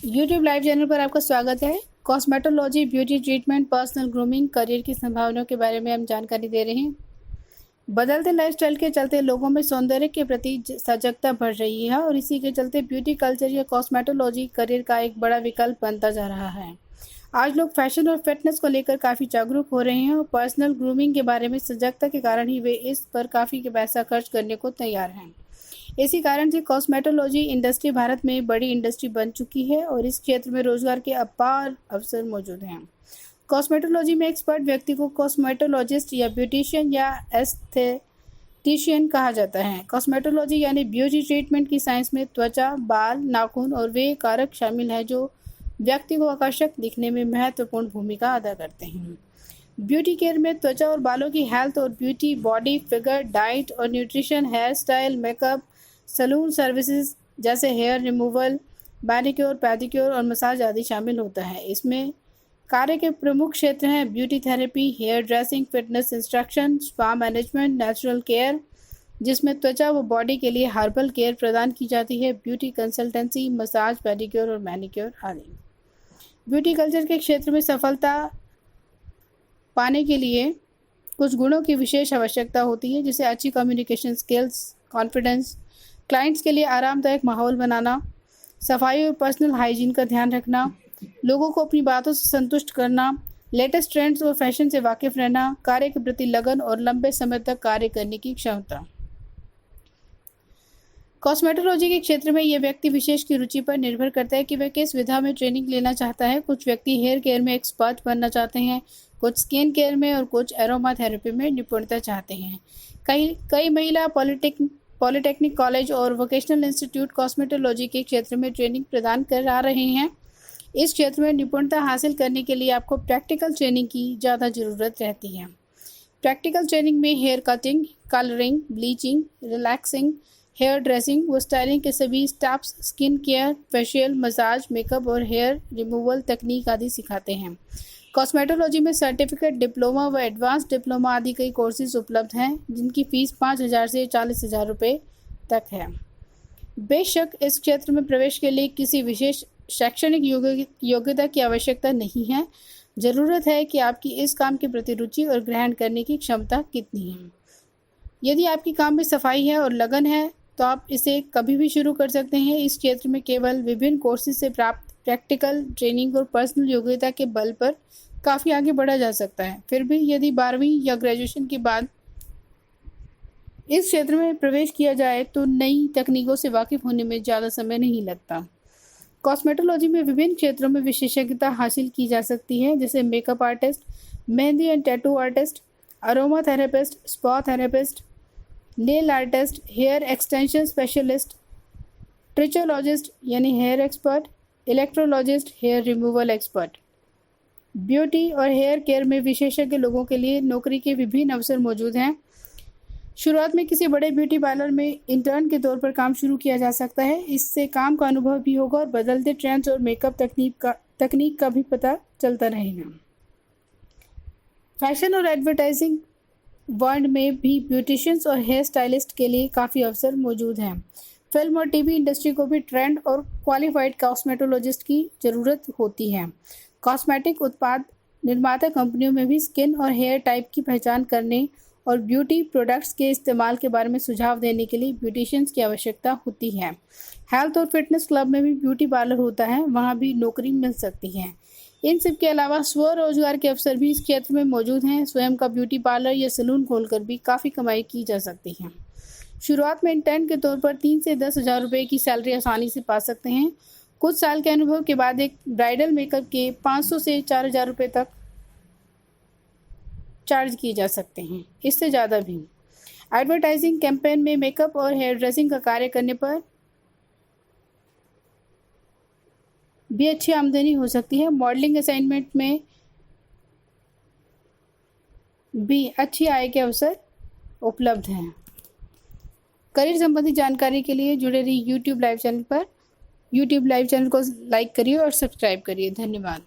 YouTube live channel पर आपका स्वागत है। Cosmetology, beauty treatment, personal grooming, career की संभावनाओं के बारे में हम जानकारी दे रहे हैं। बदलते लाइफस्टाइल के चलते लोगों में सौंदर्य के प्रति सजगता बढ़ रही है और इसी के चलते ब्यूटी कल्चर या कॉस्मेटोलॉजी करियर का एक बड़ा विकल्प बनता जा रहा है। आज लोग फैशन और फिटनेस को लेकर काफ़ी जागरूक हो रहे हैं और पर्सनल ग्रूमिंग के बारे में सजगता के कारण ही वे इस पर काफ़ी पैसा खर्च करने को तैयार हैं। इसी कारण से कॉस्मेटोलॉजी इंडस्ट्री भारत में बड़ी इंडस्ट्री बन चुकी है और इस क्षेत्र में रोजगार के अपार अवसर मौजूद हैं। कॉस्मेटोलॉजी में एक्सपर्ट व्यक्ति को कॉस्मेटोलॉजिस्ट या ब्यूटिशियन या एस्थेटिशियन कहा जाता है। कॉस्मेटोलॉजी यानी ब्यूटी ट्रीटमेंट की साइंस में त्वचा, बाल, नाखून और वे कारक शामिल हैं जो व्यक्ति को आकर्षक दिखने में महत्वपूर्ण भूमिका अदा करते हैं। ब्यूटी केयर में त्वचा और बालों की हेल्थ और ब्यूटी, बॉडी फिगर, डाइट और nutrition, hair style, makeup, salon services जैसे हेयर रिमूवल, मैनिक्योर, पेडिक्योर और मसाज आदि शामिल होता है। इसमें कार्य के प्रमुख क्षेत्र हैं beauty therapy, hair dressing, fitness instruction, spa management, natural care जिसमें त्वचा व बॉडी के लिए हर्बल केयर प्रदान की जाती है, ब्यूटी कंसल्टेंसी, मसाज, पेडिक्योर और मैनिक्योर आदि। ब्यूटी कल्चर के क्षेत्र में सफलता पाने के लिए कुछ गुणों की विशेष आवश्यकता होती है, जैसे अच्छी कम्युनिकेशन स्किल्स, कॉन्फिडेंस, क्लाइंट्स के लिए आरामदायक माहौल बनाना, सफाई और पर्सनल हाइजीन का ध्यान रखना, लोगों को अपनी बातों से संतुष्ट करना, लेटेस्ट ट्रेंड्स और फैशन से वाकिफ रहना, कार्य के प्रति लगन और लंबे समय तक कार्य करने की क्षमता। कॉस्मेटोलॉजी के क्षेत्र में यह व्यक्ति विशेष की रुचि पर निर्भर करता है कि वह किस विधा में ट्रेनिंग लेना चाहता है। कुछ व्यक्ति हेयर केयर में एक्सपर्ट बनना चाहते हैं, कुछ स्किन केयर में और कुछ एरोमा थेरेपी में निपुणता चाहते हैं। कई महिला पॉलिटेक्निक कॉलेज और वोकेशनल इंस्टीट्यूट कॉस्मेटोलॉजी के क्षेत्र में ट्रेनिंग प्रदान कर आ रहे हैं। इस क्षेत्र में निपुणता हासिल करने के लिए आपको प्रैक्टिकल ट्रेनिंग की ज़्यादा ज़रूरत रहती है। प्रैक्टिकल ट्रेनिंग में hair cutting, colouring, bleaching, relaxing, hair dressing व स्टाइलिंग के सभी steps, skin care, facial, massage, makeup और हेयर रिमूवल तकनीक आदि सिखाते हैं। कॉस्मेटोलॉजी में सर्टिफिकेट, डिप्लोमा व एडवांस डिप्लोमा आदि कई कोर्सेज उपलब्ध हैं जिनकी फ़ीस 5,000 से 40,000 रुपये तक है। बेशक इस क्षेत्र में प्रवेश के लिए किसी विशेष शैक्षणिक योग्यता की आवश्यकता नहीं है। ज़रूरत है कि आपकी इस काम के प्रति रुचि और ग्रहण करने की क्षमता कितनी है। यदि आपकी काम में सफाई है और लगन है तो आप इसे कभी भी शुरू कर सकते हैं। इस क्षेत्र में केवल विभिन्न कोर्सेज से प्राप्त प्रैक्टिकल ट्रेनिंग और पर्सनल योग्यता के बल पर काफ़ी आगे बढ़ा जा सकता है। फिर भी यदि 12वीं या ग्रेजुएशन के बाद इस क्षेत्र में प्रवेश किया जाए तो नई तकनीकों से वाकिफ होने में ज़्यादा समय नहीं लगता। कॉस्मेटोलॉजी में विभिन्न क्षेत्रों में विशेषज्ञता हासिल की जा सकती है, जैसे makeup artist, mehndi and tattoo artist, aroma therapist, spa therapist, nail artist, hair extension specialist, trichologist यानी hair expert, electrologist, hair removal expert. Beauty और हेयर केयर में विशेषज्ञ लोगों के लिए नौकरी के विभिन्न अवसर मौजूद हैं। शुरुआत में किसी बड़े ब्यूटी पार्लर में इंटर्न के तौर पर काम शुरू किया जा सकता है। इससे काम का अनुभव भी होगा और बदलते ट्रेंड्स और मेकअप तकनीक का भी पता चलता रहेगा। फैशन और एडवर्टाइजिंग वर्ल्ड में भी ब्यूटिशियंस और हेयर स्टाइलिस्ट के लिए काफ़ी अवसर मौजूद हैं। फिल्म और टीवी इंडस्ट्री को भी ट्रेंड और क्वालिफाइड कॉस्मेटोलॉजिस्ट की ज़रूरत होती है। कॉस्मेटिक उत्पाद निर्माता कंपनियों में भी स्किन और हेयर टाइप की पहचान करने और ब्यूटी प्रोडक्ट्स के इस्तेमाल के बारे में सुझाव देने के लिए ब्यूटिशियंस की आवश्यकता होती है। हेल्थ और फिटनेस क्लब में भी ब्यूटी पार्लर होता है, वहाँ भी नौकरी मिल सकती है। इन सब के अलावा स्वरोजगार के अवसर भी इस क्षेत्र में मौजूद हैं। स्वयं का ब्यूटी पार्लर या सैलून खोलकर भी काफ़ी कमाई की जा सकती है। शुरुआत में इंटर्न के तौर पर 3 से 10,000 रुपये की सैलरी आसानी से पा सकते हैं। कुछ साल के अनुभव के बाद एक ब्राइडल मेकअप के 500 से 4,000 रुपये तक चार्ज किए जा सकते हैं, इससे ज़्यादा भी। एडवर्टाइजिंग कैंपेन में मेकअप और हेयर ड्रेसिंग का कार्य करने पर भी अच्छी आमदनी हो सकती है। मॉडलिंग असाइनमेंट में भी अच्छी आय के अवसर उपलब्ध हैं। करियर संबंधी जानकारी के लिए जुड़े रहिए यूट्यूब लाइव चैनल को लाइक करिए और सब्सक्राइब करिए। धन्यवाद।